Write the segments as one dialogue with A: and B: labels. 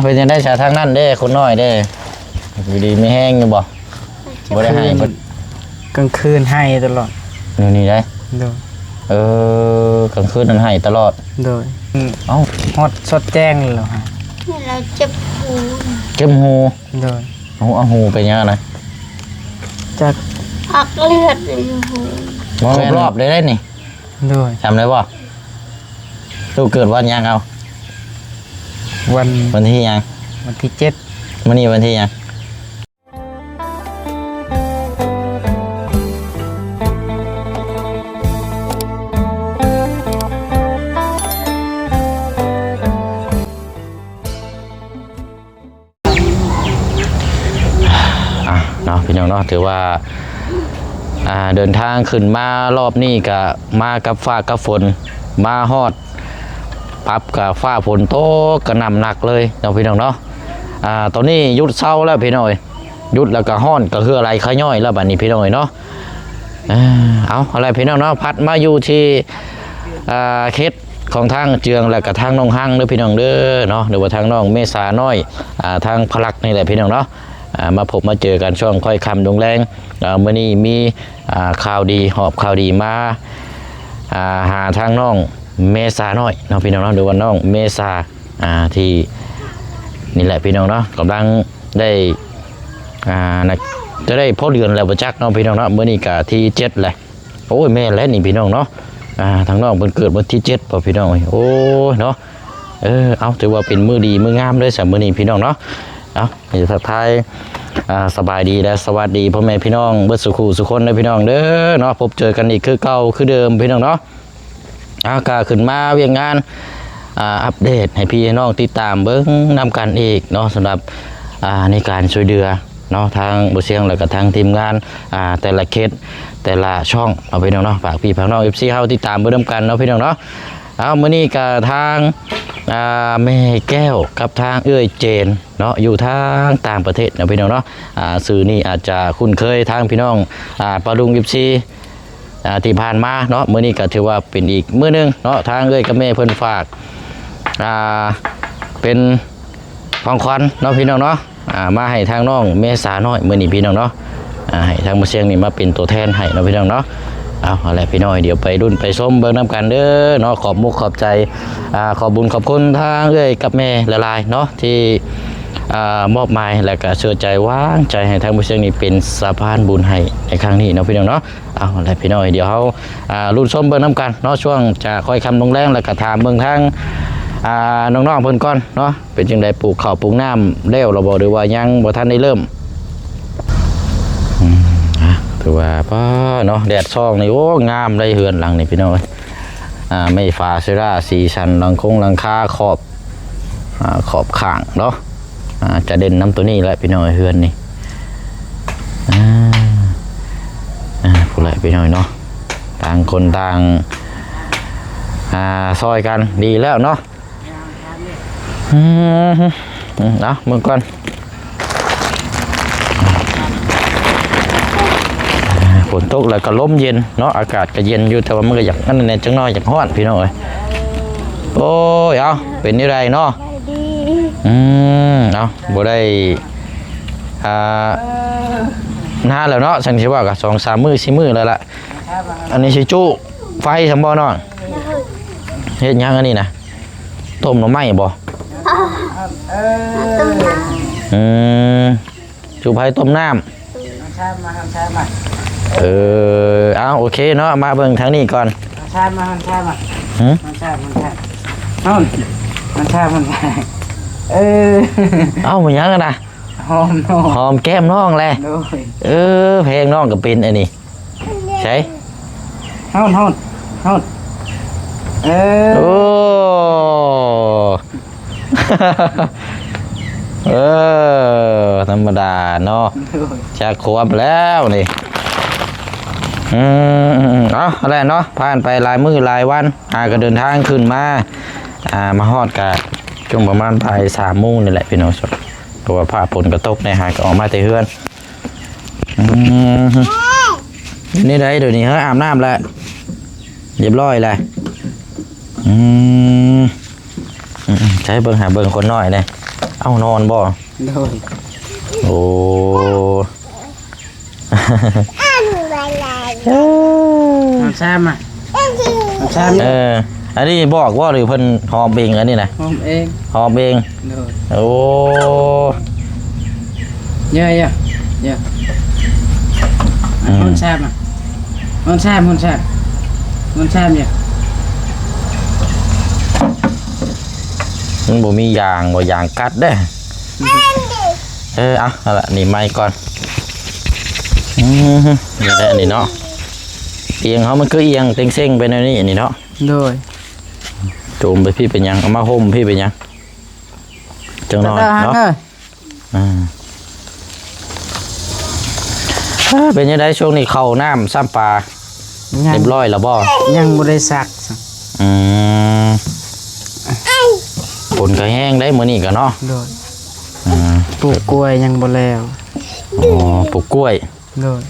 A: เป็นยังได้ชาทางนั้นเด้คนน้อยเด้อยู่ดีไม่แห้งอยู่บ่บ่ได้ให้เพิ่น
B: กลางคืนให้ตลอด
A: นี่ได้
B: โดย
A: กลางคืนนั้นให้ตลอด
B: โดย
A: เอ้า
B: ฮอดสดแจ้งเลยฮะ
C: เราเจ็บ
A: หู
B: โดย
A: เอาหูไปยังไง
B: จาก
C: อักเลือดอยู่หู
A: ครบรอบได้นี่
B: โดย
A: จำได้ป่ะลูกเกิดวันยังเอาวันที่ยัง
B: วันที่7
A: วันนี้วันที่ยังเนาะพี่น้องเนาะถือว่าเดินทางขึ้นมารอบนี้ก็มากับฟ้ากับฝนมาฮอดปั๊บกับฟ้าฝนโตกระหน่ำหนักเลยเนาะพี่น้องเนาะตอนนี้ยุดเศร้าแล้วพี่น้อยยุดแล้วก็ห้อนก็คืออะไรขย่อยแล้วบัดนี้พี่น้อยเนาะเอาอะไรพี่น้องเนาะพัดมาอยู่ที่เคสของทางเจืองแล้วก็ทางน้องหั่งเด้อพี่น้องเด้อเนาะหรือว่าทางน้องเมษาน้อยทางพลักนี่แหละพี่น้องเนาะมาพบมาเจอกันช่วงค่อยคำดงแรงเมื่อนี้มีข่าวดีหอบข่าวดีมาหาทางน้องเมษาน้อยน้องพี่น้องเนาะหรือว่าน้องเมษาที่นี่แหละพี่น้องเนาะกำลังได้จะได้พ่อเดือนแล้วประจักษ์น้องพี่น้องเนาะเมื่อนี้กะที่7เลยโอ้ยแม่แล้วนี่พี่น้องเนาะทางน้องเพิ่นเกิดวันที่7ป่ะพี่น้องโอ้ยเนาะเอาถือว่าเป็นมือดีมืองามเลยสำหรับมื้อนี้พี่น้องเนาะเอาทักทายสบายดีและสวัสดีพ่อแม่พี่น้องเบิดสุขุสุคนเลยพี่น้องเด้อเนาะพบเจอกันอีกคือเก่าคือเดิมพี่น้องเนาะก็ขึ้นมาเวียงงานอัปเดตให้พี่น้องติดตามเบิ้งนำกันอีกเนาะสำหรับในการช่วยเดือเนาะทางบุเชียงแล้วก็ทางทีมงานแต่ละเคสแต่ละช่องเอาพี่น้องเนาะฝากพี่ฝากน้องFCเฮาติดตามเบิ้งนำกันเนาะพี่น้องเนาะเอามื้อนี้ก็ทางแม่แก้วกับทางเจนเนาะอยู่ทางต่างประเทศนะพี่น้องเนาะสื่อนี่อาจจะคุ้นเคยทางพี่น้องปารุงFCที่ผ่านมาเนาะมื้อนี้ก็ถือว่าเป็นอีกมื้อนึงเนาะทางกับแม่เพิ่นฝากเป็นของขวัญเนาะพี่น้องเนาะมาให้ทางน้องเมษาน้อยมื้อนี้พี่น้องเนาะให้ทางบ่เชียงนี่มาเป็นตัวแทนให้เนาะพี่น้องเนาะเอาอะไรพี่น้อยเดี๋ยวไปรุ่นไปส้มเบิ่งน้ำกันเด้อเนาะขอบมุกขอบใจขอบบุญขอบคุณทางกับแม่ละลายเนาะที่มอบหมายและก็เชื่อใจว่างใจให้ทางผู้เชี่ยวนี้เป็นสะพานบุญให้ในครั้งนี้เนาะพี่น้องเนาะเอาอะไรพี่น้อยเดี๋ยวเขารุ่นส้มเบิ่งน้ำกันเนาะช่วงจะค่อยคำลงแรงแล้วก็ถามเบิ่งทางน้องๆเพิ่นก่อนเนาะเป็นจังไดปลูกข้าวปลูกน้ำแล้วเราบอกหรือว่ายังบ่ทันได้เริ่มถือว่าป้าเนาะแดดซ่องนี่โอ้งามได้เฮือนหลังนี่พี่น้อยไม่ฟ้าเซราสีชันหลังคงหลังคาขอบข้างเนาะจะเด่นน้ำตัวนี้แหละพี่น้อยเฮือนนี่พูดแหละพี่น้อยเนาะต่างคนต่างซอยกันดีแล้วเนาะเอาเมื่อก่อนฝนตกแล้วก็ลมเย็นเนาะอากาศก็เย็นอยู่แต่ว่ามันก็อยากนั่นแน่จังน้อยอยากฮ้อนพี่น้อยโอ้ยเอาเป็นนี่ไรเนาะเอาบ่ได้นานแล้วเนาะฉันคิดว่ากับ2-3 มื้อ4 มื้อแล้วล่ะอันนี้สิจุไฟสำบ่เนาะเฮ็ดยังอันนี้นะต้มหน่อไม้บ่จุไฟต้มน้ำเอาโอเคเนาะมาเบิ่งทางนี้ก่อนมันช่มันช่เอาเหมือนยังกันนะหอมแก้มน้องแหละเพลงน้องกับปินไอ้นี่ใช่โอ้ธรรมดาเนาะจะขวบแล้วนี่เอาอะไรเนาะผ่านไปหลายมื้อหลายวันก็เดินทางขึ้นมาฮอดกะช่วงประมาณบ่าย3 โมงนี่แหละพี่น้องเพราะว่าผ้าฝนกระตกในก็ออกมาแต่เฮือนนี่ได้เดี๋ยวนี้อาบน้ำแล้วเรียบร้อยเลยใช้เบิ่งหาเบิ่งคนน้อยเลย เอ้านอนบ่
B: โดย
A: โอ้
B: น้ำซ้ำอ่ะน้ำซ้ำ
A: อันนี้บอกว่าหรือเพิ่นหอมเองอันนี้นะ
B: ผมเอง
A: หอมเอง
B: โดย
A: โอ้
B: เยอะน้ำซ้ำอ่ะน้ำซ้ำเนี่ย
A: มันบ่มียางบ่ยางกัดเด้เอาละนี่ไม้ก่อนนี่แหละนี่เนาะเอียงเขามันคือเอียงเต็งเซ็งไปในนี่นี่เนาะ
B: โดย
A: โจมไปพี่เป็นยังเอามาห่มพี่เป็นยังจังนอนเนาะเป็นยังไงช่วงนี้เข้าน้ำซ้ำปลาเรียบร้อยแล้วบ่
B: ยังบ่ได้ซัก
A: ฝนก็แห้งได้มื้อนี้ก็เนาะ
B: โดยปลูกกล้วยยังบ่แล้ว
A: ปลูกกล้วย
B: โดย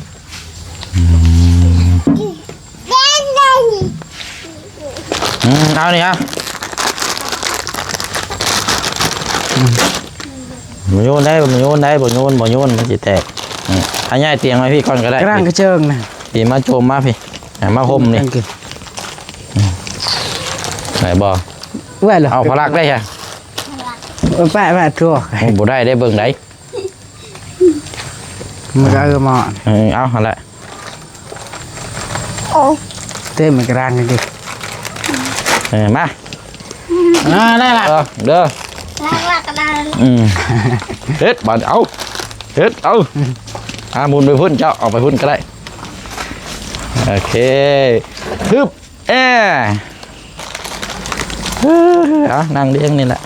A: เอานี่ครับบ่โยนได้บ่โยนมันสิแตกอันย้ายเตียงไว้พี่ก่อนก็ได้
B: กลางกระเจิงน่ะ
A: พี่มาโจมมาพี่มาห่มนี่ไหนบ่
B: ไว้เหรอ
A: เอาพลักได้ใช่
B: ป้าทั่ว
A: บ่ได้เบิ่งได้
B: มันก็เหมาะ
A: เอาหั่นแหละ
B: เต้มันกลางกันดิ
A: มา
B: ได้ละ
A: เด้อ
C: ลากกระดาน
A: เฮ็ดบาดเอาหมุนไปพุ่นเจ้าออกไปพุ่นก็ได้โอเคฮึบนั่งเลี้ยงนี่แหละ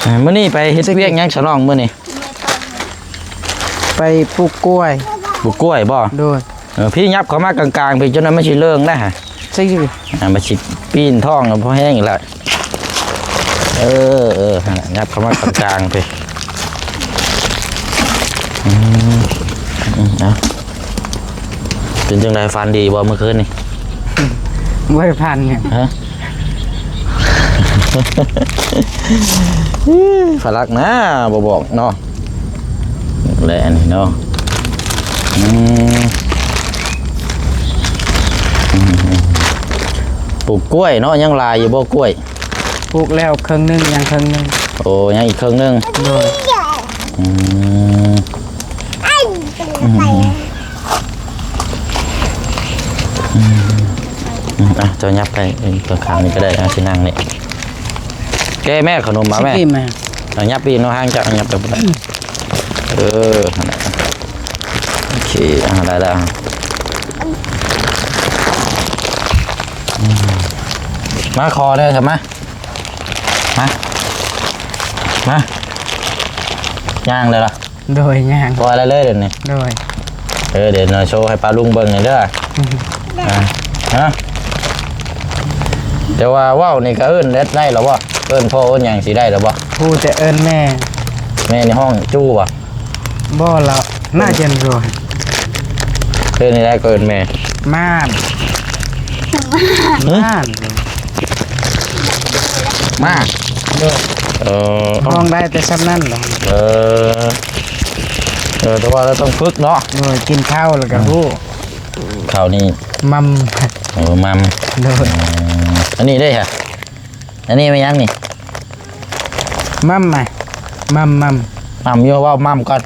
C: ลาก
A: มื้อนี้ไปเฮ็ดเวียกหยังฉลองมื้อนี้
B: ไปปลูกกล้วย
A: ปลูกกล้วยบ่
B: โดย
A: พี่ยับเข้ามากลางๆไปจนนั้นมันสิเลิงนะฮะ
B: ใช่ไหม
A: มาสิปีนท้องพอแห้งอีกแล้วยับเข้ามากลางๆไปเป็นจังไดฟันดีบ่เมื่อคืนนี่
B: ไว้พันเนี่ย
A: ฮะ ฝรักนะบ่บอกเนาะแหละนี่เนาะปลูกกล้วยเนาะยังลายอยู่บ่กล้วย
B: ปลูกแล้วครึ่งนึงยังครึ่งนึง
A: โอ้ยังอีกครึ่งนึง
B: โดย
A: จะยับไปตัวข้างนี้ก็ได้สินั่งนี่แกแม่ขนมมาแม่
B: กินไหม
A: ยับปีนเนาะห้างจะยับไปบ่ได้โอเคได้มาคอได้ใช่ไหมมาย่างเลยล่ะ
B: โดยย่าง
A: ปล่อยอะไรเลยเดี๋ยวนี้
B: โดย
A: เดี๋ยวโชว์ให้ปลาลุงเบิ่งหน่อยเด้อฮะแต่ว่าว่าวนี่ก็เอิ้นเล็ดได้หรอวะเอิ้นพ่อเอิ้นหยังสิได้หรอวะ
B: พูดแต่เอิญแม่
A: แม่ในห้องจู้วะ
B: บ่เราน่าจะรวย
A: เอิ้นนี่ได้ก็เอิ้นแม่
B: ม่าน
A: มาก
B: โดย ห้องได้แต่ซ้ำนั่นหรอ
A: แต่ว่าเราต้องฝึกเนาะ
B: โดยกินข้าวแล้วก็ฮู้
A: ข่าวนี้
B: มัม
A: มัม
B: โดย
A: อันนี้ได้ค่ะอันนี้ไม่ยังนี่
B: มัมมัม
A: โยว่ามัมก่อน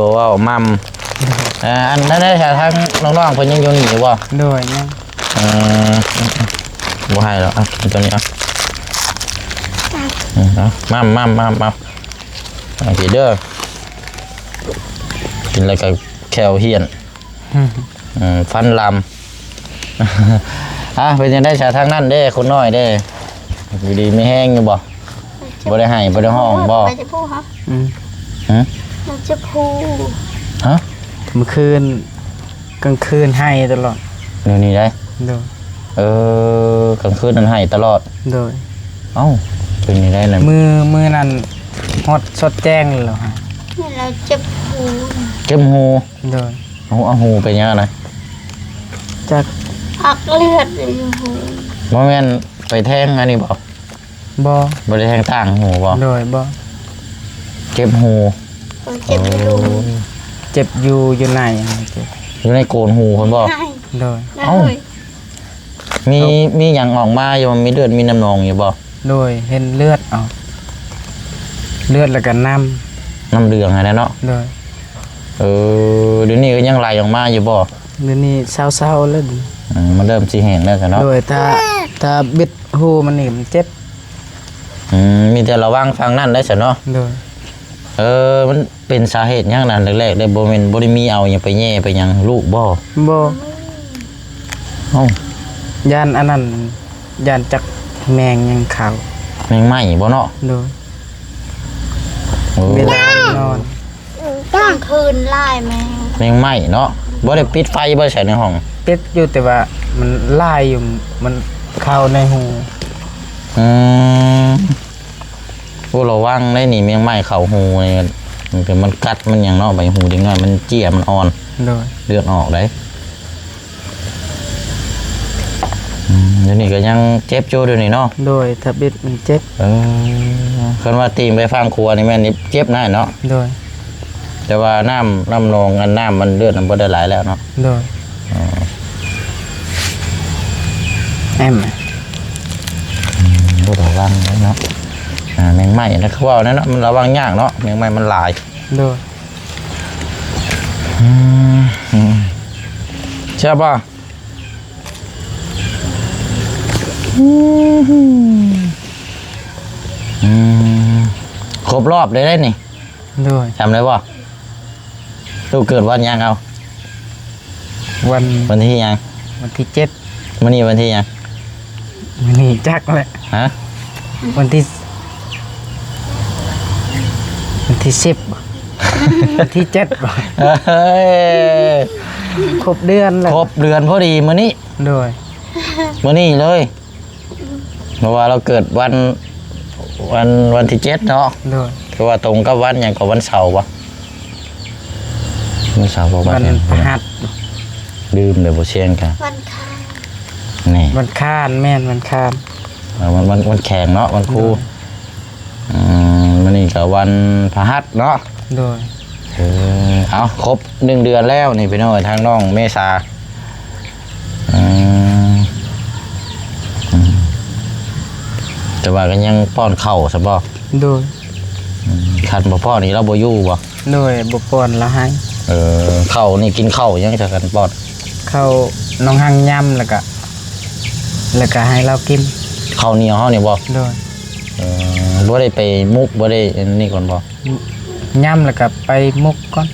A: บอกว่ามัมอันนั้นได้ค่ะทั้งน้องๆเพิ่นยังอยู่นี่อยู่บ่
B: โดยเนี่ย
A: บ่ให้แล้วตัวนี้มัมโอเคเด้อกินอะไรกับแคลเฮียนฟันลำเป็นยังได้ชาทางนั้นเด้คนน้อยเด้อยู่ดีไม่แห้งอยู่บ่บ่ได้ให้บ่ได้ห้องบ่
C: ไปจะพูดครับเราจะพูด
A: ฮะ
B: เมื่อคืนกลางคืนให้ตลอด
A: นี่ได้
B: โดย
A: กลางคืนนั้นให้ตลอด
B: โดย
A: เอ้าเป็นยังไงล่ะ
B: มือนั้นฮอดสดแจ้งเหรอฮะ
C: เราจะพูด
A: เก็บหู
B: โดย
A: เอาหูไปยังไง
B: จัก
C: ออกเลือดอยู่หู
A: บ่แม่นไปแทงอันนี้บ่
B: บ่
A: บ่ได้แทงต่างหูบ่
B: โดยบ่
A: เจ็บหู
C: เจ็บไม่รู้
B: เจ็บอยู่ไหนเจ็บ
A: อยู่ในโกนหูคนบ่
C: ได้
B: โดย
C: ได้
A: เอ้า มีหยังออกมาอยู่มันมีเลือดมีน้ำนองอยู่บ่
B: โดยเห็นเลือดออกเลือดแล้วก็น้
A: น้ำเหลืองอะไรเนาะ
B: ำโดย
A: เดี๋ยวนี้ก็ยังไหลออกมาอยู่บ่
B: เดี๋ยวนี้เศร้าๆแล้วดิ
A: มันเริ่มสิแห้งแล้วกันเนาะ
B: โดยถ้าบิดหูมันนี่มันเจ็บ
A: มีแต่ระวังฟังนั่นได้ซะเนาะ
B: โดย
A: มันเป็นสาเหตุหยังนั้นแรกๆได้บ่แม่นบ่ได้มีเอาหยังไปแย่ไปหยังลูกบ่
B: บ่
A: เอ้า
B: ย่านอันนั้นย่านจักแมงยังเขา
A: แม่งไหม้บ่เนาะ
B: โดย
A: โอ้
B: เวลานอน
C: กลางคืนไล่แมว
A: แม่งไหม้เนาะบ่ได้ปิดไฟบ่ใส่ในห้อง
B: ปิดอยู่แต่ว่ามันไล่อยู่มันเข้าในหู
A: พวกระวังได้นี่แม่งไหม้เข้าหูนี่มันกัดมันหยังเนาะใบหูเด็กน้อยมันเจี้ยมันอ่อน
B: โดย
A: เลือดออกได้เดี๋ยวนี้ก็ยังเจ็บอยู่เดี๋ยวนี้เนาะ
B: โดยถ้าบิดมันเจ็บ
A: คันว่าตีมไปฟังครัวนี่แม่นนี่เจ็บหน่อยเนาะ
B: โดย
A: แต่ว่าน้ำนองอันน้ำมันเลือดมันบ่ได้หลายแล้วเนาะ
B: โดยแอม
A: บ่ระวังเลยเนาะแมงไหม้นะเขาว่านั่นเนาะมันระวังยากเนาะแมงไหม้มันหลาย
B: โดย
A: ใช่ป่ะครบรอบเลยได้นี่
B: โดย
A: จำได้ป่ะลูกเกิดวันยังเอา
B: วัน
A: วันที่ยัง
B: วันที่เจ็ด
A: วันนี้วันที่ยัง
B: วันนี้จักแหละ
A: ฮะ
B: วันที่10วันที่7บ่
A: เฮ้ย
B: ครบเดือนแล้ว
A: ครบเดือนพอดีมื้อนี้
B: โดย
A: มื้อนี้เลยเพราะว่าเราเกิดวันที่7เนาะ
B: โดย
A: คือว่าตรงกับวันอย่างกับวันเสาร์ปะวันเสาร์ปะ
B: วันพฤหัส
A: ลืมเลยบ่เชียงกัน
C: วันค้าง
A: นี่
B: วันค้านแม่นวันค้าน
A: วันแข่งเนาะวันครูวันนี้กับวันพฤหัสเนาะ
B: โดย
A: เอาครบ1 เดือนแล้วนี่พี่น้องทางน้องเมษาแต่ว่าก็ยังป้อนข้าวซะบ่
B: โดย
A: คันบ่ป้อนนี่เราบ่อยู่บ่
B: โดยบุปผลละให้
A: ข้าวนี่กินข้าวยังจะกันป้อน
B: เข้าน้องหังย่ำแล้วก็ให้เรากิน
A: ข้าวเหนียวเฮานี่บ่
B: โดย
A: บ่ได้ไปมุกบ่ได้อันนี่ก่อนบ่
B: ย่ำแล้วก็ไปมุกก่อน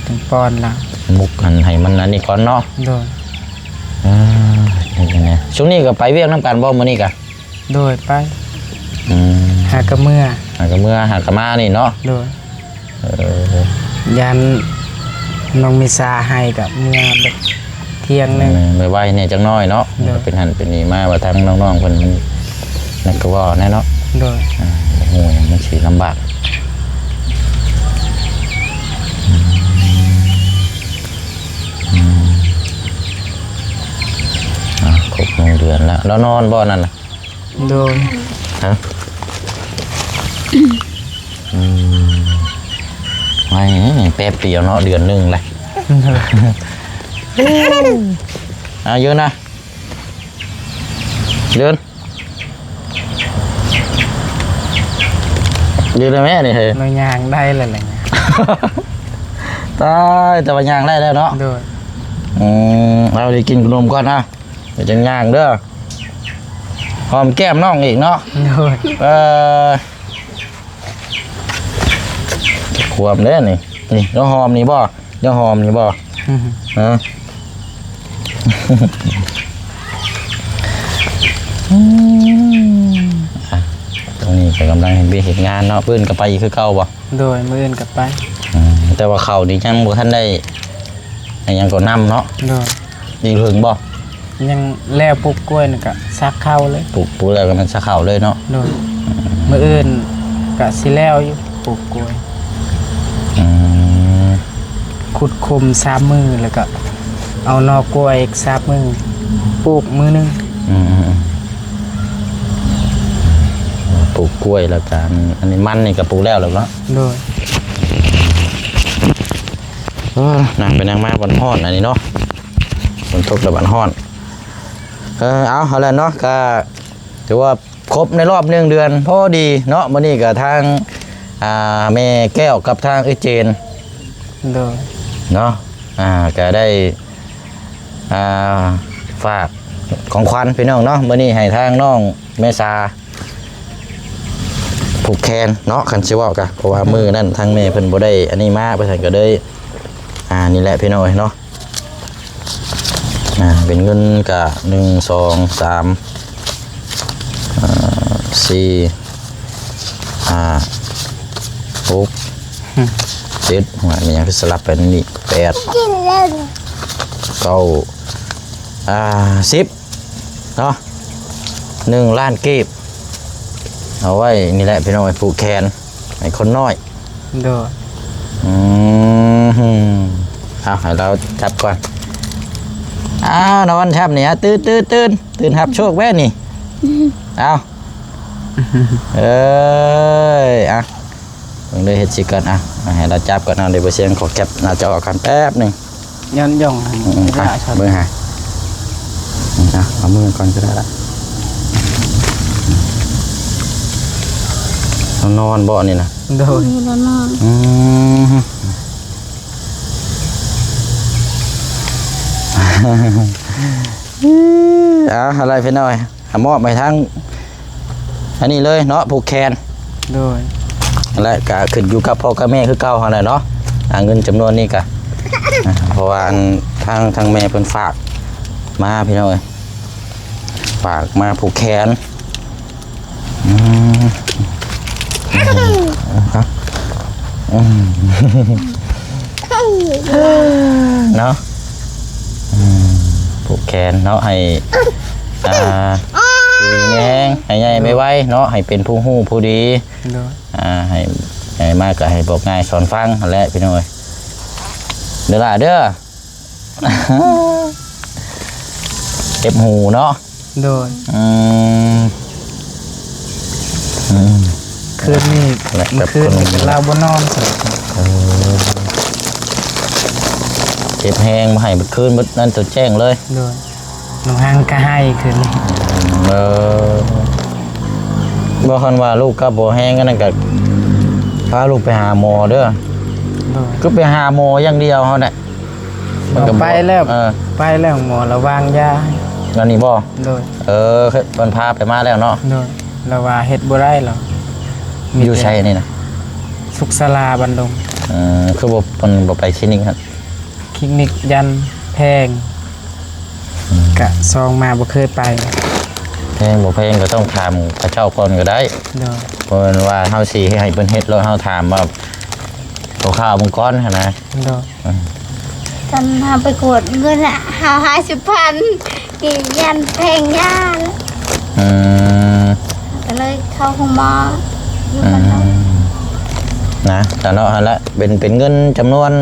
B: ถึงปอนแล้ว
A: มุกหันให้มันอันนี้ก่อนเนาะ
B: โดย
A: นี่ไงช่วงนี้ก็ไปเวียกน้ำกันบ่มื้อนี้กะ
B: โดยไปหากระเมื่อ
A: หากะเมื่อหากะมานี่เนาะ
B: โดยยันน้องมิซาให้กับเมื่อแบบเที่ยงหนึง
A: ไปไว้เนี่ยจังน้อยเนาะ
B: เด้อ
A: เป็นหันเป็นนี่มาว่าทางน้องๆเพิ่นมันนั่นก็ว่าแน่เนาะ
B: โดย
A: โอ้ยมันสิลำบากครบ1 เดือนแล้วนอนบ่นั่นน่ะ
B: โดย
A: ฮะไม่แป๊บเดียวเนาะเดือนหนึงเลย ยืนนะยืนได้ไหมนี่เฮ้ย
B: น้อยยางได้เลยอะไรเงี้ย
A: ตายแต่ว่าย่างได้แล้วเนาะ
B: โดย
A: เราได้กินขนมก่อนนะเดี๋ยวจะย่างเด้อหอมแก้มน้องอีกเนาะ
B: โดย
A: ความเด้อนี่นี่น้องหอมนี่บ่น้องหอมนี่บ่ฮะตรงนี้ก็กำลังเห็นเห็นงานเนาะเพื่อนก็ไปคือเก่าบ่
B: โดยมื้ออื่นกลับไป
A: แต่ว่าเขานี่ยังบ่ทันได้ยังก็นำเนาะ
B: โดย
A: ดีถึงบ่
B: ยังแล้วปลูกกล้วยนี่ก็ซักเข้าเลย
A: ปลูกแล้วก็มันสะเข่าเลยเนาะ
B: โดยมื้ออื่นก็สิแล้วอยู่ปลูกกล้วยขุดคุม3 มือแล้วก็ เอานอกกล้วยอีกซับมือปลูกมือหนึง
A: อืมปลูกกล้วยแล้วกันอันนี้มันนี่ก็ปลูกแล้วเนาะ
B: โดย
A: นางเป็นนางมาบันฮ้อนอันนี้เนาะฝนตกแล้วบันฮ้อนเอาแล้วเนาะก็ถือว่าครบในรอบ1 เดือนพอดีเนาะมื้อนี้ก็ทางแม่แก้วกับทางเจน
B: โดย
A: เนาะก็ได้ฝากของขวัญพี่น้องเนาะมื้อนี้ให้ทางน้องแม่ซาผูกแขนเนาะคันสิเว้าก็เพราะว่ามือนั่นทางแม่เพิ่นบ่ได้อันนี้มาเพิ่นก็เลยนี่แหละพี่น้องเนาะเป็นเงินก็1 2 3 4 5 6 7หัวมันยังคือสลับไปนี่8
C: กินแล้ว
A: 9 10เนาะ1 ล้านกีบเอาไว้นี่แหละพี่น้องไอ้ผูกแขนไอ้คนน้อย
B: โดย
A: เอาให้เราจับก่อนนอนทับเนี่ยตื่นทับโชคแว่นี่เอามึงได้เฮ็ดสิกันให้เราจับก่อนเดี๋ยวเสียงขอแคปหน้าจอกันแป๊บนึง
B: ย้อนย่อง
A: มือหาเอามือก่อนก็ได้ละนอนบ่นี่นะ
B: โดย
C: มีแล้วนอน
A: อะไรพี่น้อยมอบไปทั้งอันนี้เลยเนาะผูกแขน
B: โดย
A: และก็ขึ้นอยู่กับพ่อกับแม่คือเก่าอะไรเนาะเงินจำนวนนี้ก็เพราะว่าทางแม่เพิ่นฝากมาพี่น้อยฝากมาผูกแขนเนาะผูกแขนเนาะให้แง่งให้ใหญ่ไม่ไหวเนาะให้เป็นผู้ฮู้ผู้ดี
B: โดย
A: ให้มากก็ให้บอกง่ายสอนฟังและพี่น้อยเด้อล่ะเด้อ เก็บหูเนาะ
B: โดย คืนนี้เมื่อคืนเราบ่นอน
A: เก็บแห้งมาให้เมื่อคืนมื้อนั้นตัวแจ้งเลย
B: โดยน้องห้างก็ให้คืนนี้
A: บ่คันว่าลูกกับบ่แห้งกันนั่นก็พาลูกไปหาหมอเด้อ
B: โดย
A: ก็ไปหาหมออย่างเดียวเฮาน่ะ
B: ไปแล้วไปแล้วหมอระวางยา
A: อันนี้บ่
B: โดย
A: มันพาไปมาแล้วเนาะ
B: โดยเราว่าเฮ็ดบ่ได้หรอก
A: อยู่ไสนี่นะ
B: สุขศาลาบันดง
A: คือบ่เพิ่นบ่ไปคลินิกครับ
B: คลินิกยันแพงกะซองมาบ่เคยไป
A: แพงบ่แพงก็ต้องถามพระเจ้าก่อนก็ได้
B: โดย
A: เพราะว่าเฮาสิให้เพิ่นเฮ็ดแล้วเฮาถามว่าข้าวๆมึงก่อนหั่นนะ
B: โดย
C: ตอนทำไปกดเงิน50,000กี่ยันแพงยาแล้วก็เลยเข้าห้องหมออยู่บ้านเรา
A: นะแต่เนาะหั่นละเป็นเงินจำนวน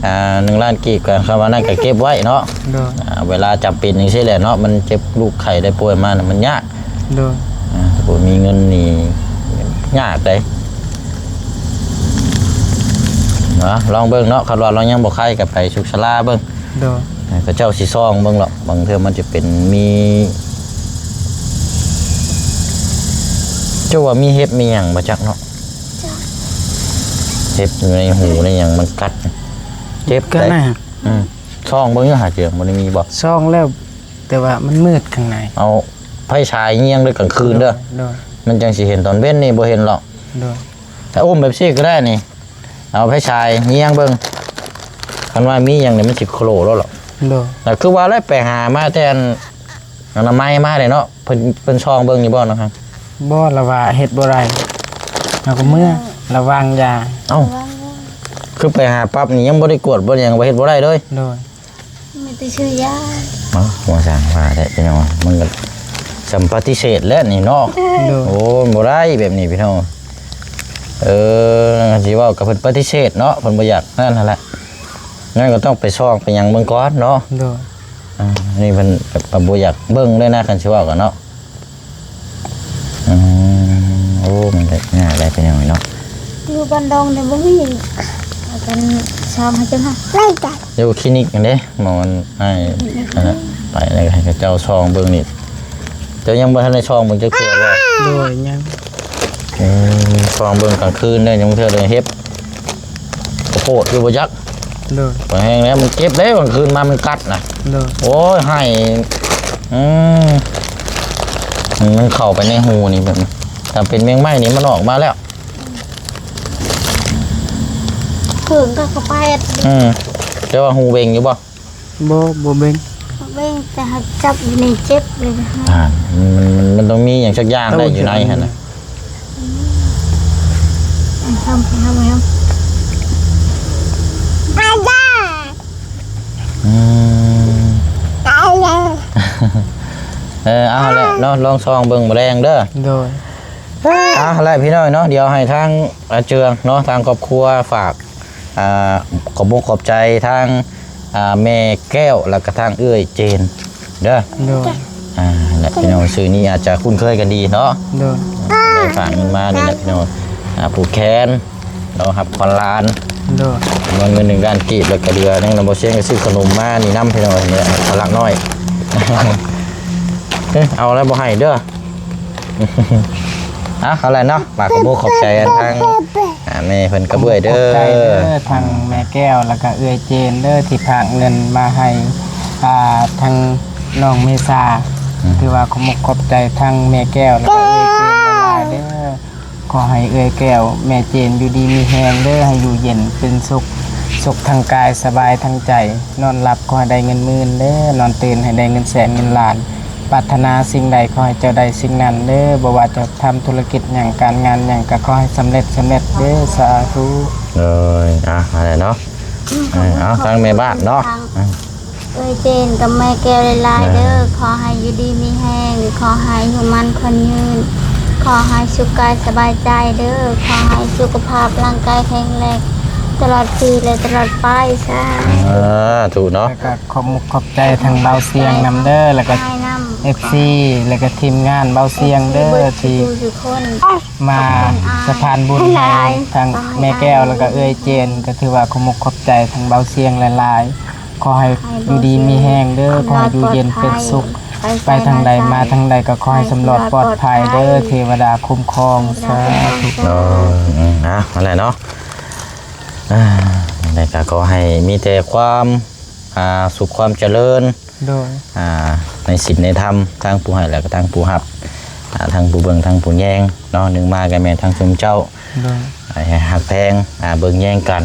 A: 1 ล้านกีบก็คำว่านั้นก็เก็บไว้เนาะ
B: โดย
A: เวลาจำเป็นจังซี่แหละเนาะมันเจ็บลูกไข้ได้ป่วยมาน่ะมันยาก
B: โดย
A: ถ้าบ่มีเงินนี่ยากเด้ลองเบิ่งเนาะคันว่าเรายังบ่ไข้ก็ไปสุขศาลาเบิ่ง
B: โดย
A: ก็เจ้าสิซ่องเบิ่งหรอกบางเทื่อมันจะเป็นมีเจ้าว่ามีเห็บมีหยังบ่จักเนาะเห็บอยู่ในหูในหยังมันกัดเจ็บ
B: ก็น่า
A: ซ่องเบิ่งอยู่หาเจอบ่ได้มีบ่
B: ซองแล้วแต่ว่ามันมืดข้างใน
A: เอาไฟฉายเงียงด้วยกลางคืนเด้อ
B: โดย
A: มันจังสิเห็นตอนเว้นนี่บ่เห็นหรอก
B: โดย
A: ถ้าอุ้มแบบซี่ก็ได้นี่เอาไฟฉายเงียงเบิ่งคันว่ามีหยังนี่มันสิโคลแล้วหรอก
B: โดย
A: แต่คือว่าแล้วไปหามาแต่อนามัยมาเลยเนาะเพิ่นช่องเบิ่งอยู่บ่เนาะครับ
B: บ่ละว่าเฮ็ดบ่ได้เราก็เมื่อระวางยา
A: เอ้าคือไปหาปั๊บนี่ยังบ่ได้กวดบ่หยังบ่เฮ็ดบ่ได้เลย
B: โดย
C: มีแต่ชื่อยา
A: หัวสร้างว่าได้พี่น้องมันก็สัมปฏิเสธแล้วนี่เนาะ
B: โดย
A: โอ้บ่ได้แบบนี้พี่น้องสิเว้ากับเพิ่นปฏิเสธเนาะเพิ่นบ่อยากนั่นนั่นแหละ งั้นก็ต้องไปซอกไปหยังเบิ่งก่อนเนาะ
B: โดย
A: นี่เพิ่นแบบบ่อยากเบิ่งเลยนะคันสิเว้ากันเนาะโอ้มันได้ง่ายได้เป็นยังไงเนาะ
C: อยู่บ้านดงเนี่ยบ่มีเอากันชาวให้จังหาไล่จัด
A: อยู่คลินิกกันเด้หมอมันให้นั่นน่ะไปแล้วก็ให้เขาเจ้าซองเบิ่งนี่เจ้ายังบ่ทันได้ซองเบิ่งจักเทื่อบ่
B: โดยยัง
A: ซองเบิ่งกลางคืนได้ยังบ่เทื่อเลยเฮ็บโคตรอยู่บ่ยัก
B: โดย
A: ไปแห้งแล้วมันเจ็บแล้วกลางคืนมามันกัดน่ะ
B: โดย
A: โอ้ยให้มันเข้าไปในหูนี่แบบนี้ถ้าเป็นแมงไหม้นี่มันออกมาแล้ว
C: เพิ่งก็เข้าไป
A: เรียกว่าหูเวงอยู่ป่ะ
B: บ่เบ่ง
C: เบ่งแต่หากจับอยู่ในเจ็บเลยนะฮะ
A: มันต้องมีอย่างสักอย่างได้อยู่ในฮะนะ
C: ทำอาญา
A: เอาแหละเนาะลองซองเบิ่งแมลงเด้อ
B: โดย
A: เอาแหละพี่น้อยเนาะเดี๋ยวให้ทางเจืองเนาะทางครอบครัวฝากขอบขอบใจทางแม่แก้วแล้วก็ทางเอื้อยเจนเด้อ
B: โดย
A: และพี่น้องชื่อนี้อาจจะคุ้นเคยกันดีเนาะ
B: โดย
A: ได้ฝากเงินมานี่แหละพี่น้องผูกแขนเราหับคอนลาน
B: โดย
A: เงิน1 ด้านกีบแล้วก็เดือนั่งลำบเชียงก็ซื้อขนมมานี่น้ำพี่น้องเนี่ยพลักน้อย เอาแล้วบ่ให้เด้อ เอาอะไรเนาะฝากขอบขอบใจกันทางแม่เพิ่นกระเบื้อยเด้
B: ขอบใจเด้
A: อ
B: อทางแม่แก้วแล้วก็เอื้อยเจนเด้อที่ฝากเงินมาให้ทางน้องเมษาถือว่าขอบใจทางแม่แก้วแล้วก็เอื้อยเจนหลายๆเด้อขอให้เอื้อยแก้วแม่เจนอยู่ดีมีแฮงเด้อให้อยู่เย็นเป็นสุขทางกายสบายทางใจนอนหลับก็ให้ได้เงินหมื่นเด้อนอนตื่นให้ได้เงินแสนเงินล้านปรารถนาสิ่งใดขอให้เจ้าได้สิ่งนั้นเด้อบ่ว่าจะทำธุรกิจอย่างการงานอย่างก็ขอให้สำเร็จเด้อสาธุ
A: เลยอะไรเนาะเอาทางแม่บ้านเนาะ
C: เอ้ยเจนกับแม่แก้วลายๆเด้อขอให้อยู่ดีมีแห้งขอให้อยู่มันคนยืนขอให้สุขกายสบายใจเด้อขอให้สุขภาพร่างกายแข็งแรงตลอดปีและตลอดไปซะ
A: ถูกเนาะ
B: แล้วก็ขอบใจทางเบาเสียงนำเด้อแล้วก็ FC แล้วก็ทีมงานเบาเสียงเด้อที่มาสะพานบุญให้ทางแม่แก้วแล้วก็เอื้อยเจนก็ถือว่าขอบใจทางเบาเสียงหลายๆขอให้อยู่ดีมีแห้งเด้อขอให้อยู่เย็นเป็นสุขไปทางใดมาทางใดก็ขอให้สำรวจปลอดภัยเด้อเทวดาคุ้มครองสาธุ
A: อะไรเนาะในการขอให้มีแต่ความสุขความเจริญ
B: โดย
A: ในศีลในธรรมทางผู้ให้แล้วก็ทางผู้หับทางผู้เบิ่งทางผู้แยงเนาะหนึ่งมากันแม่ทางชมเจ้า
B: โดย
A: ให้หักแพงเบิ่งแย่งกัน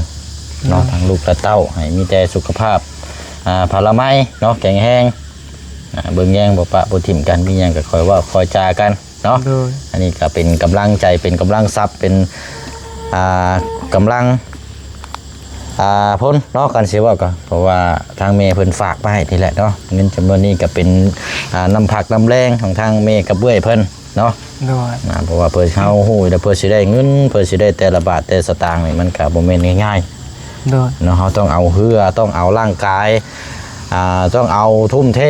A: เนาะทางลูกและเต้าให้มีแต่สุขภาพพลไม้เนาะแข็งแรงเบิ่งแย่งบ่ปะบ่ถิ่มกันมีหยังก็คอยว่าคอยจากันเนาะ
B: โดย
A: อันนี้ก็เป็นกำลังใจเป็นกำลังทรัพย์เป็นกำลังพ้นเนาะกันเสียว่าก็เพราะว่าทางเมย์เพิ่นฝากมาให้ทีแหละเนาะเงินจำนวนนี้ก็เป็นน้ำผักน้ำแรงของทางเมย์กับเบื้อยเพิ่นเนาะ
B: โดย
A: เพราะว่าเพิ่นเฮาฮู้แต่เพิ่นสิได้เงินเพิ่นสิได้แต่ละบาทแต่สตางค์นี่มันก็บ่แม่นง่าย
B: โดย
A: ๆเนาะเฮาต้องเอาเฮือต้องเอาร่างกายต้องเอาทุ่มเท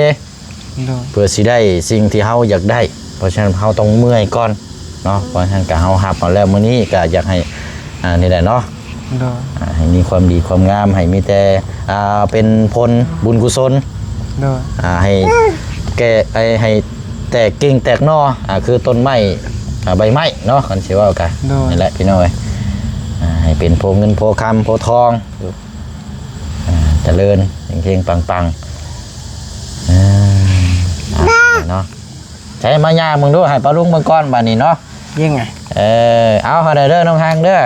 B: โดย
A: เพื่อสิได้สิ่งที่เฮาอยากได้เพราะฉะนั้นเฮาต้องเมื่อยก่อนเนาะเพราะฉะนั้นก็เฮารับมาแล้วมื้อนี้ก็อยากให้นี่แหละเนาะ
B: โดย
A: ให้มีความดีความงามให้มีแต่เป็นผลบุญกุศล
B: โดย
A: ให้แก่ให้แตกกิ่งแตกหน่อคือต้นไม้ใบไม้เนาะคันสิว่ากันนี่แหละพี่น้อยให้เป็นโพเงินโพคำโพทองเจริญเฮงๆปังๆเนาะใช้มายามึงดูให้ปลาลุงเบิ่งก่อนบัดนี้เนาะ
B: ยิ่งไง
A: เอาเด้อน้องหางเด้อ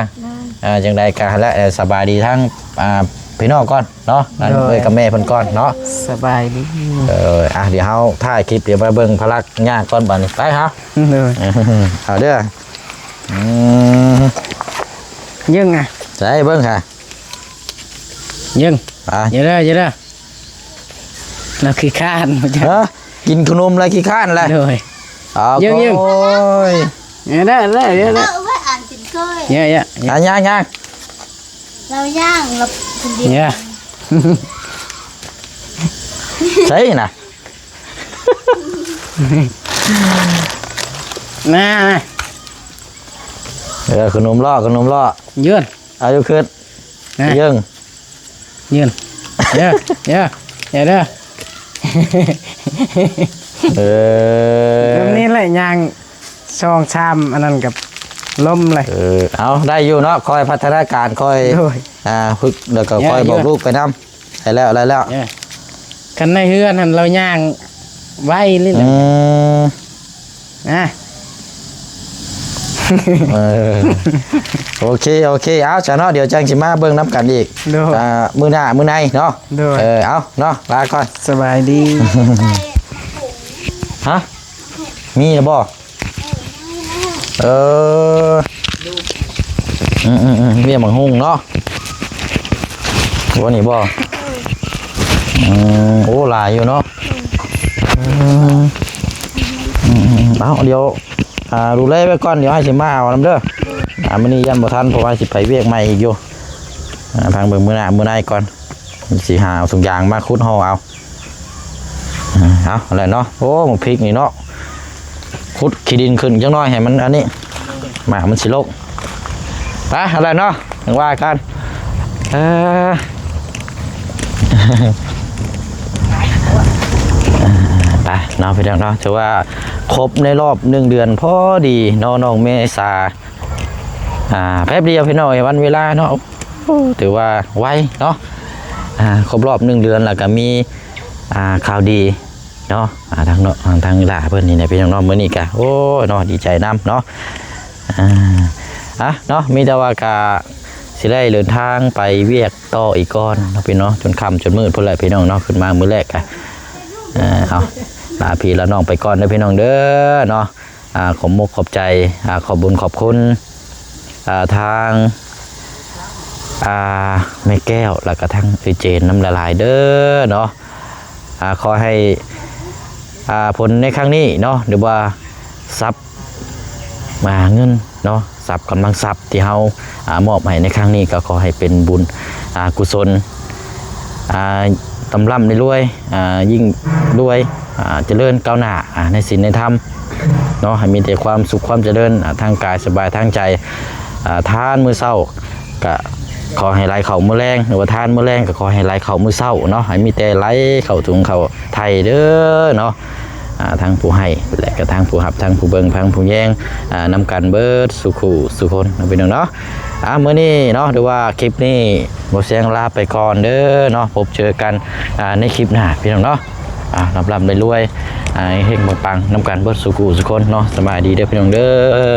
A: จังใดกะและสบายดีทั้งพี่น้องก่อนเนาะนั่นเอ้ยกับแม่เพิ่นก่อนเนาะ
B: สบายดี
A: เดี๋ยวเฮาถ่ายคลิปเดี๋ยวไปเบิ่งพลักยากก่อนบัดนี้ไปครับ
B: โดย
A: เอาเด้อ
B: ยิ่งไง
A: ใส่เบิ่งค่ะ
B: ยิ่ง
A: ไป
B: เยอะเลยเยอะเลยเราขี้ข้านมาจ้ะ
A: กินขนมอะไรขี้ข้านแหละ
B: โดย
A: เอา
B: ยิ่ง
A: โอ้ย
B: เยอะเลยเยอะเลย
C: ไว้อ่านจินก้อย
B: เยอะเยอะ
A: ย่าง
C: เราย่างเราคนเดียว
B: เยอะ
A: ใช่น่ะ
B: น่า
A: ขนมล่อ
B: ยืน
A: เอาอยู่ขึ้น
B: นะ
A: ยัง
B: ยืนเด้อเด้ออย่าเด้อ แบบนี้แหละยางช่องชามอันนั้นกับล้มเลย
A: เอาได้อยู่เนาะคอยพัฒนาการคอย
B: โอ้ย
A: ฝึกแล้วก็คอยบอกลูกไปนำได้แล้ว
B: เนี่ยคันในเฮือนนั่นเราย่างไว้เลยแหละนะ
A: โอเคเอาจ้ะเนาะเดี๋ยวจังสิมาเบิ่งน้ำกันอีก
B: โดย
A: มื้อหน้ามื้อในเนาะ
B: โดย
A: เอาเนาะลาก่อน
B: สบายดี
A: ฮะมีหรือบ่เรียกมังหุงเนาะวันนี้บ่โอ้หลายอยู่เนาะเอาเดี๋ยวดูแลไว้ก่อนเดี๋ยวให้สิมาเอานำเด้อมื้อนี้ยันบ่ทันเพราะว่าสิไปเวียกใหม่อีกอยู่ทางเบิ่งมื้อหน้ามื้อในก่อนสิหาเอาถุงยางมาขุดห่อเอาอะไรเนาะโอ้หมกพริกนี่เนาะขุดขี้ดินขึ้นจังน้อยให้มันอันนี้หมามันสิโลกไปอะไรเนาะถึงว่ากันไปเนาะพี่น้องเนาะถือว่าครบในรอบ1 เดือนพอดีน้องเมษาแป๊บเดียวพี่น้องวันเวลาเนาะถือว่าไวเนาะครบรอบ1 เดือนแล้วก็มีข่าวดีเนาะทางหลาเพื่อนนี่นะพี่น้องๆมื้อนี้กะโอ้เนาะดีใจน้ำเนาะเนาะมีแต่ว่ากะสิได้เดินทางไปเวียกต่ออีกก่อนเนาะพี่น้องจนค่ำจนมืดพุ่นแหละพี่น้องเนาะขึ้นมามื้อแรกกะเอาลาพี่แล้วน้องไปก่อนเด้อพี่น้องเด้อเนาะขอบมุกขอบใจขอบบุญขอบคุณทางแม่แก้วแล้วก็ทั้งเจนน้ำละลายเด้อเนาะขอให้ผลในครั้งนี้เนาะหรือว่าทรัพย์มาเงินเนาะทรัพย์กำลังทรัพย์ที่เฮามอบให้ในครั้งนี้ก็ขอให้เป็นบุญกุศลตำร่ำในรวยยิ่งรวยเจริญก้าวหน้าในศีลในธรรมเนาะให้มีแต่ความสุขความเจริญทางกายสบายทางใจทานมื้อเช้าก็ขอให้ไหลเข่ามือแรงหรือว่าทานมือแรงก็ขอให้ไหลเข่ามือเศร้าเนาะให้มีแต่ไหลเข่าถุงเข่าไทยเด้อเนาะทางผู้ให้และก็ทางผู้หับทางผู้เบิงทางผู้แย่งนำกันเบิดสุขสุคนเป็นเนาะมื้อนี้เนาะหรือว่าคลิปนี้บ่เสียงลาไปก่อนเด้อเนาะพบเจอกันในคลิปหน้าพี่น้องเนาะลำไปรวยเฮงปังๆนำกันเบิดสุขสุคนเนาะสบายดีเด้อพี่น้องเด้อ